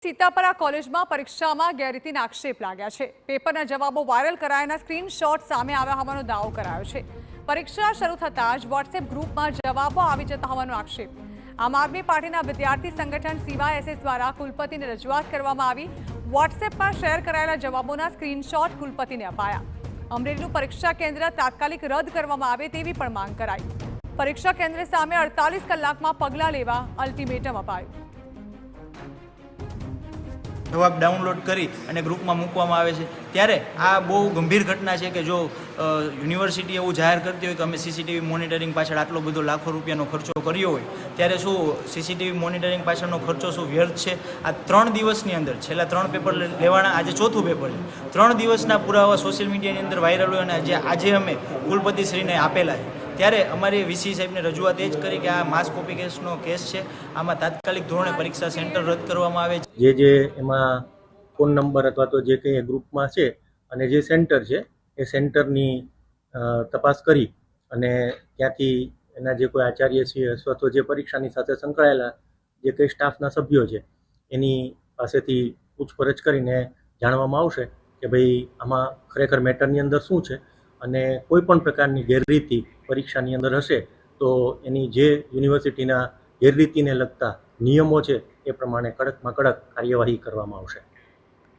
સીતાપરા કોલેજમાં પરીક્ષામાં ગેરરીતિના આક્ષેપ લાગ્યા છે। પેપરના જવાબો વાયરલ કરાયાના સ્ક્રીનશોટ સામે આવ્યા હોવાનો દાવો કરાયો છે। પરીક્ષા શરૂ થતાં જ વોટ્સએપ ગ્રુપમાં જવાબો આવી જતા હોવાનો આક્ષેપ। આમ આદમી પાર્ટીના વિદ્યાર્થી સંગઠન CYSS દ્વારા કુલપતિને રજૂઆત કરવામાં આવી। વોટ્સએપમાં શેર કરાયેલા જવાબોના સ્ક્રીનશોટ કુલપતિને અપાયા। અમરેલીનું પરીક્ષા કેન્દ્ર તાત્કાલિક રદ કરવામાં આવે તેવી પણ માંગ કરાઈ। પરીક્ષા કેન્દ્ર સામે 48 કલાકમાં પગલાં લેવા અલ્ટિમેટમ અપાયું। જવાબ ડાઉનલોડ કરી અને ગ્રુપમાં મૂકવામાં આવે છે ત્યારે આ બહુ ગંભીર ઘટના છે કે જો યુનિવર્સિટી એવું જાહેર કરતી હોય કે અમે સીસીટીવી મોનિટરિંગ પાછળ આટલો બધો લાખો રૂપિયાનો ખર્ચો કર્યો હોય ત્યારે શું સીસીટીવી મોનિટરિંગ પાછળનો ખર્ચો શું વ્યર્થ છે? આ 3 દિવસની અંદર છેલ્લા 3 પેપર લેવાના, આજે ચોથું પેપર છે। 3 દિવસના પુરાવા સોશિયલ મીડિયાની અંદર વાયરલ હોય અને આજે અમે કુલપતિશ્રીને આપેલા છે ત્યારે અમારી વીસી સાહેબને રજૂઆત એ જ કરી કે આ માસ કોપી કેસનો કેસ છે, આમાં તાત્કાલિક ધોરણે પરીક્ષા સેન્ટર રદ કરવામાં આવે છે। જે એમાં ફોન નંબર અથવા તો જે કંઈ ગ્રુપમાં છે અને જે સેન્ટર છે એ સેન્ટરની તપાસ કરી અને ત્યાંથી એના જે કોઈ આચાર્ય છે અથવા તો જે પરીક્ષાની સાથે સંકળાયેલા જે કંઈ સ્ટાફના સભ્યો છે એની પાસેથી પૂછપરછ કરીને જાણવામાં આવશે કે ભાઈ આમાં ખરેખર મેટરની અંદર શું છે અને કોઈ પણ પ્રકારની ગેરરીતિ પરીક્ષાની અંદર હશે તો એની જે યુનિવર્સિટીના ગેરરીતિને લગતા નિયમો છે એ પ્રમાણે કડકમાં કડક કાર્યવાહી કરવામાં આવશે।